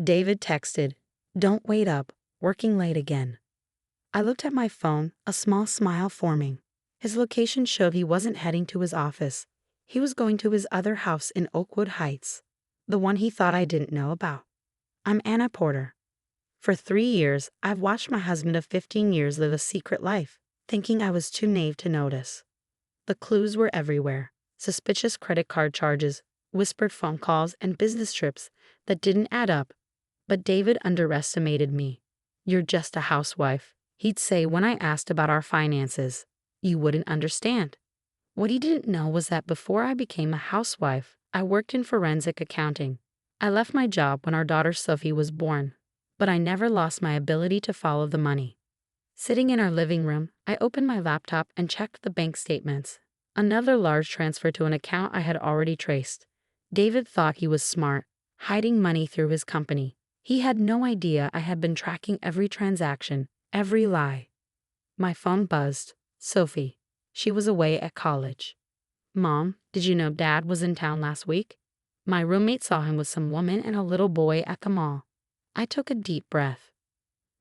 David texted, "Don't wait up, working late again." I looked at my phone, a small smile forming. His location showed he wasn't heading to his office. He was going to his other house in Oakwood Heights, the one he thought I didn't know about. I'm Anna Porter. For 3 years, I've watched my husband of 15 years live a secret life, thinking I was too naive to notice. The clues were everywhere: suspicious credit card charges, whispered phone calls, and business trips that didn't add up. But David underestimated me. "You're just a housewife," he'd say when I asked about our finances. "You wouldn't understand." What he didn't know was that before I became a housewife, I worked in forensic accounting. I left my job when our daughter Sophie was born, but I never lost my ability to follow the money. Sitting in our living room, I opened my laptop and checked the bank statements. Another large transfer to an account I had already traced. David thought he was smart, hiding money through his company. He had no idea I had been tracking every transaction, every lie. My phone buzzed. Sophie. She was away at college. "Mom, did you know Dad was in town last week? My roommate saw him with some woman and a little boy at the mall." I took a deep breath.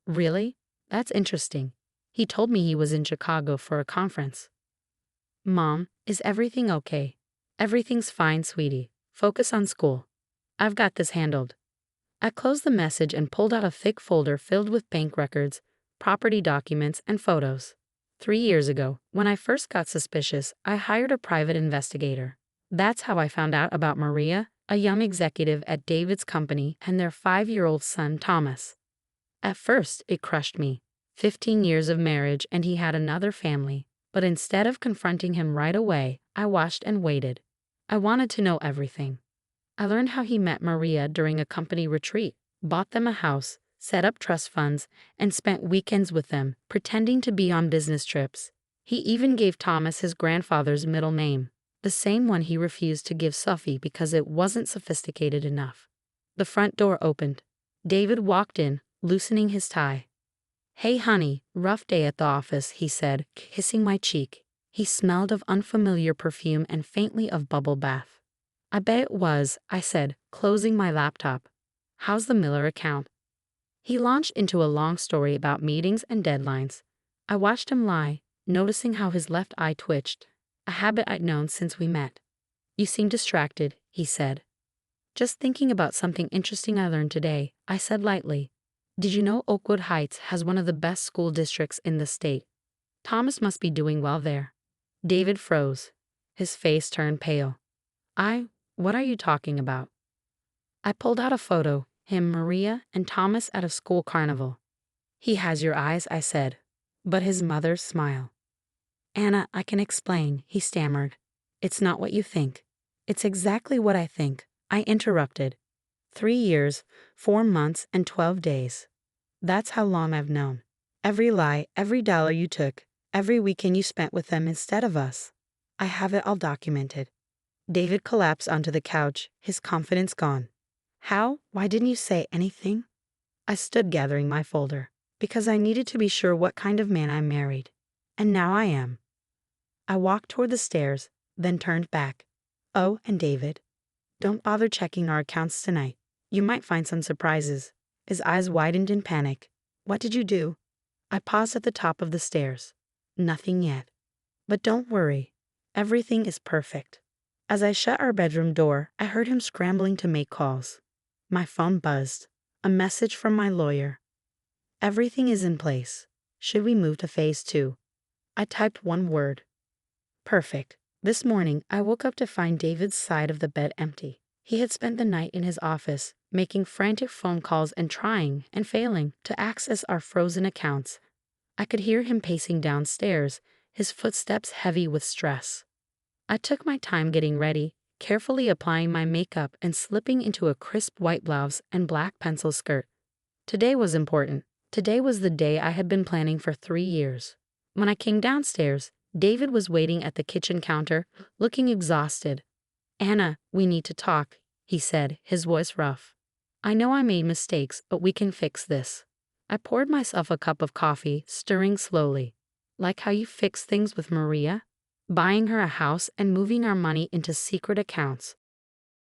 "Really? That's interesting. He told me he was in Chicago for a conference." "Mom, is everything okay?" "Everything's fine, sweetie. Focus on school. I've got this handled." I closed the message and pulled out a thick folder filled with bank records, property documents, and photos. 3 years ago, when I first got suspicious, I hired a private investigator. That's how I found out about Maria, a young executive at David's company, and their 5-year-old son, Thomas. At first, it crushed me. 15 years of marriage and he had another family. But instead of confronting him right away, I watched and waited. I wanted to know everything. I learned how he met Maria during a company retreat, bought them a house, set up trust funds, and spent weekends with them, pretending to be on business trips. He even gave Thomas his grandfather's middle name, the same one he refused to give Sophie because it wasn't sophisticated enough. The front door opened. David walked in, loosening his tie. "Hey honey, rough day at the office," he said, kissing my cheek. He smelled of unfamiliar perfume and faintly of bubble bath. "I bet it was," I said, closing my laptop. "How's the Miller account?" He launched into a long story about meetings and deadlines. I watched him lie, noticing how his left eye twitched, a habit I'd known since we met. "You seem distracted," he said. "Just thinking about something interesting I learned today," I said lightly. "Did you know Oakwood Heights has one of the best school districts in the state? Thomas must be doing well there." David froze. His face turned pale. What are you talking about?" I pulled out a photo, him, Maria, and Thomas at a school carnival. "He has your eyes," I said, but his mother's smile. "Anna, I can explain," he stammered. "It's not what you think." "It's exactly what I think," I interrupted. 3 years, 4 months, and 12 days. That's how long I've known. Every lie, every dollar you took, every weekend you spent with them instead of us. I have it all documented. David collapsed onto the couch, his confidence gone. "How? Why didn't you say anything?" I stood gathering my folder, because I needed to be sure what kind of man I married. And now I am. I walked toward the stairs, then turned back. "Oh, and David, don't bother checking our accounts tonight. You might find some surprises." His eyes widened in panic. "What did you do?" I paused at the top of the stairs. "Nothing yet. But don't worry. Everything is perfect." As I shut our bedroom door, I heard him scrambling to make calls. My phone buzzed. A message from my lawyer. "Everything is in place. Should we move to phase 2? I typed one word. "Perfect." This morning, I woke up to find David's side of the bed empty. He had spent the night in his office, making frantic phone calls and trying, and failing, to access our frozen accounts. I could hear him pacing downstairs, his footsteps heavy with stress. I took my time getting ready, carefully applying my makeup and slipping into a crisp white blouse and black pencil skirt. Today was important. Today was the day I had been planning for 3 years. When I came downstairs, David was waiting at the kitchen counter, looking exhausted. "Anna, we need to talk," he said, his voice rough. "I know I made mistakes, but we can fix this." I poured myself a cup of coffee, stirring slowly. "Like how you fixed things with Maria? Buying her a house and moving our money into secret accounts."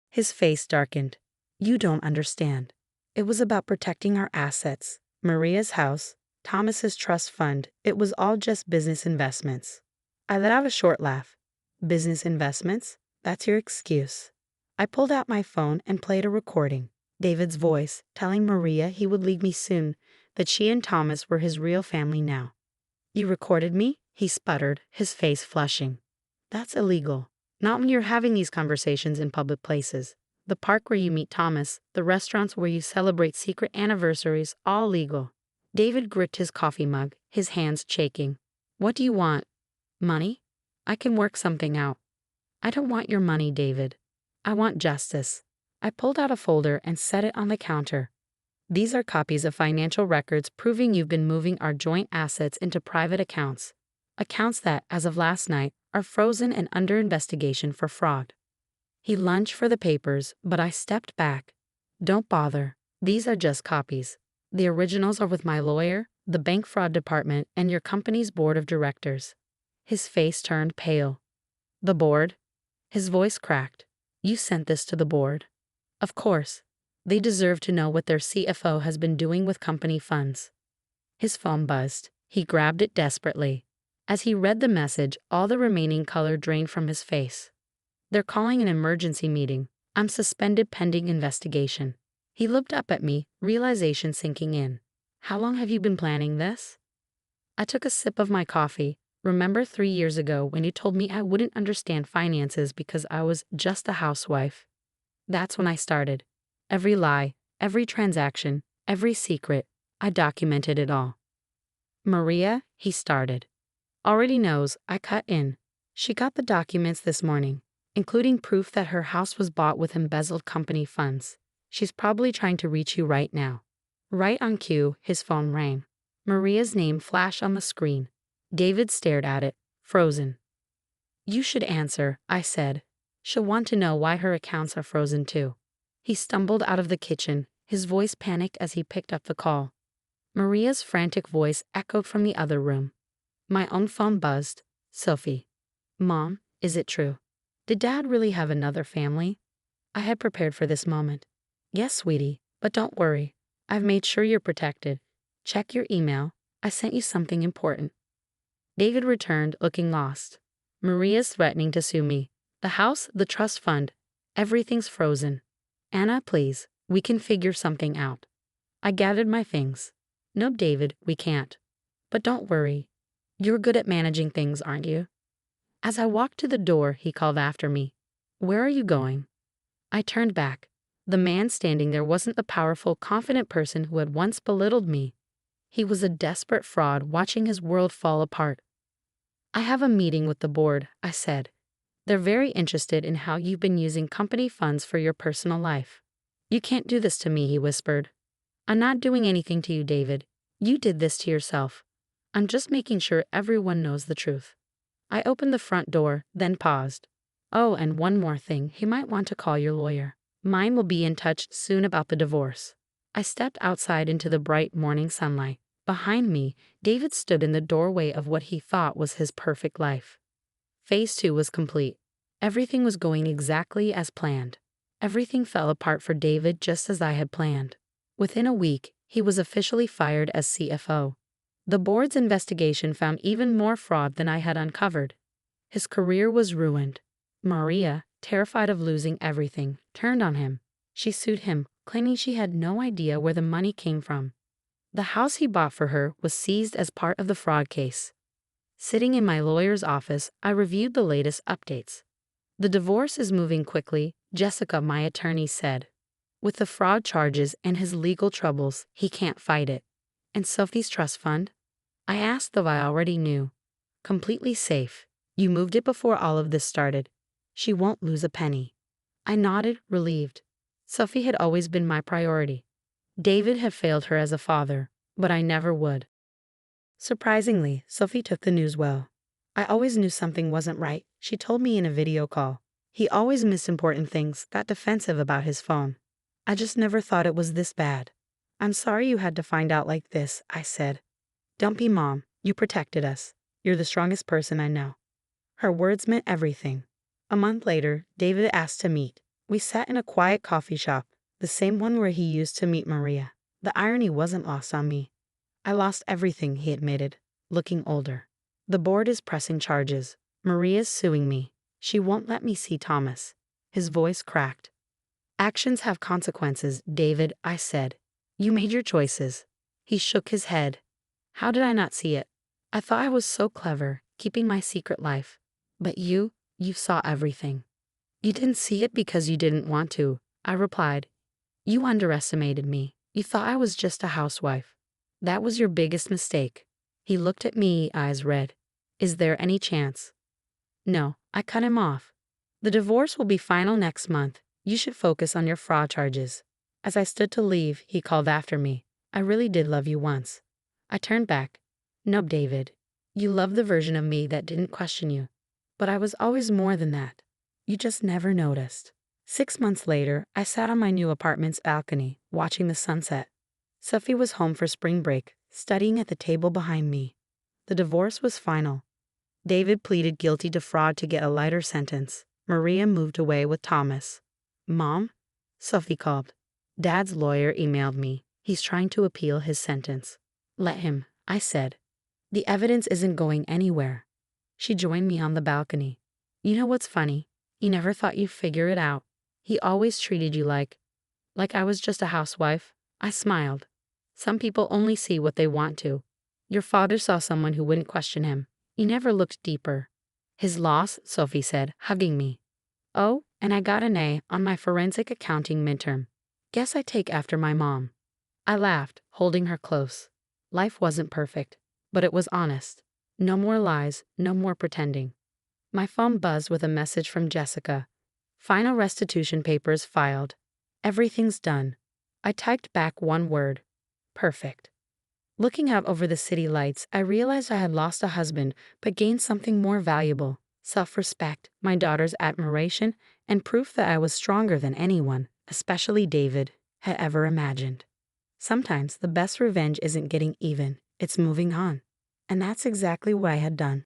His face darkened. "You don't understand. It was about protecting our assets, Maria's house, Thomas's trust fund. It was all just business investments. I let out a short laugh. Business investments? That's your excuse. I pulled out my phone and played a recording. David's voice, telling Maria he would leave me soon, that she and Thomas were his real family now. You recorded me? He sputtered, his face flushing. That's illegal. Not when you're having these conversations in public places. The park where you meet Thomas, the restaurants where you celebrate secret anniversaries, all legal. David gripped his coffee mug, his hands shaking. What do you want? Money? I can work something out. I don't want your money, David. I want justice. I pulled out a folder and set it on the counter. These are copies of financial records proving you've been moving our joint assets into private accounts. Accounts that, as of last night, are frozen and under investigation for fraud. He lunged for the papers, but I stepped back. Don't bother. These are just copies. The originals are with my lawyer, the bank fraud department, and your company's board of directors. His face turned pale. The board? His voice cracked. You sent this to the board. Of course. They deserve to know what their CFO has been doing with company funds. His phone buzzed. He grabbed it desperately. As he read the message, all the remaining color drained from his face. They're calling an emergency meeting. I'm suspended pending investigation. He looked up at me, realization sinking in. How long have you been planning this? I took a sip of my coffee. Remember 3 years ago when you told me I wouldn't understand finances because I was just a housewife? That's when I started. Every lie, every transaction, every secret, I documented it all. Maria, he started. Already knows, I cut in. She got the documents this morning, including proof that her house was bought with embezzled company funds. She's probably trying to reach you right now. Right on cue, his phone rang. Maria's name flashed on the screen. David stared at it, frozen. You should answer, I said. She'll want to know why her accounts are frozen too. He stumbled out of the kitchen, his voice panicked as he picked up the call. Maria's frantic voice echoed from the other room. My own phone buzzed. Sophie. Mom, is it true? Did Dad really have another family? I had prepared for this moment. Yes, sweetie, but don't worry. I've made sure you're protected. Check your email. I sent you something important. David returned, looking lost. Maria's threatening to sue me. The house, the trust fund, everything's frozen. Anna, please, we can figure something out. I gathered my things. No, David, we can't. But don't worry. You're good at managing things, aren't you? As I walked to the door, he called after me. Where are you going? I turned back. The man standing there wasn't the powerful, confident person who had once belittled me. He was a desperate fraud watching his world fall apart. I have a meeting with the board, I said. They're very interested in how you've been using company funds for your personal life. You can't do this to me, he whispered. I'm not doing anything to you, David. You did this to yourself. I'm just making sure everyone knows the truth. I opened the front door, then paused. Oh, and one more thing, he might want to call your lawyer. Mine will be in touch soon about the divorce. I stepped outside into the bright morning sunlight. Behind me, David stood in the doorway of what he thought was his perfect life. Phase 2 was complete. Everything was going exactly as planned. Everything fell apart for David just as I had planned. Within a week, he was officially fired as CFO. The board's investigation found even more fraud than I had uncovered. His career was ruined. Maria, terrified of losing everything, turned on him. She sued him, claiming she had no idea where the money came from. The house he bought for her was seized as part of the fraud case. Sitting in my lawyer's office, I reviewed the latest updates. The divorce is moving quickly, Jessica, my attorney, said. With the fraud charges and his legal troubles, he can't fight it. And Sophie's trust fund? I asked, though I already knew. Completely safe. You moved it before all of this started. She won't lose a penny. I nodded, relieved. Sophie had always been my priority. David had failed her as a father, but I never would. Surprisingly, Sophie took the news well. I always knew something wasn't right, she told me in a video call. He always missed important things, got defensive about his phone. I just never thought it was this bad. I'm sorry you had to find out like this, I said. Don't be, Mom. You protected us. You're the strongest person I know. Her words meant everything. A month later, David asked to meet. We sat in a quiet coffee shop. The same one where he used to meet Maria. The irony wasn't lost on me. I lost everything, he admitted, looking older. The board is pressing charges. Maria's suing me. She won't let me see Thomas. His voice cracked. Actions have consequences, David, I said. You made your choices. He shook his head. How did I not see it? I thought I was so clever, keeping my secret life. But you saw everything. You didn't see it because you didn't want to, I replied. You underestimated me. You thought I was just a housewife. That was your biggest mistake. He looked at me, eyes red. Is there any chance? No, I cut him off. The divorce will be final next month. You should focus on your fraud charges. As I stood to leave, he called after me. I really did love you once. I turned back. No, David. You loved the version of me that didn't question you. But I was always more than that. You just never noticed. 6 months later, I sat on my new apartment's balcony, watching the sunset. Sophie was home for spring break, studying at the table behind me. The divorce was final. David pleaded guilty to fraud to get a lighter sentence. Maria moved away with Thomas. Mom? Sophie called. Dad's lawyer emailed me. He's trying to appeal his sentence. Let him, I said. The evidence isn't going anywhere. She joined me on the balcony. You know what's funny? He never thought you'd figure it out. He always treated you like I was just a housewife. I smiled. Some people only see what they want to. Your father saw someone who wouldn't question him. He never looked deeper. His loss, Sophie said, hugging me. Oh, and I got an A on my forensic accounting midterm. Guess I take after my mom. I laughed, holding her close. Life wasn't perfect, but it was honest. No more lies, no more pretending. My phone buzzed with a message from Jessica. Final restitution papers filed. Everything's done. I typed back one word. Perfect. Looking out over the city lights, I realized I had lost a husband, but gained something more valuable. Self-respect, my daughter's admiration, and proof that I was stronger than anyone, especially David, had ever imagined. Sometimes the best revenge isn't getting even, it's moving on. And that's exactly what I had done.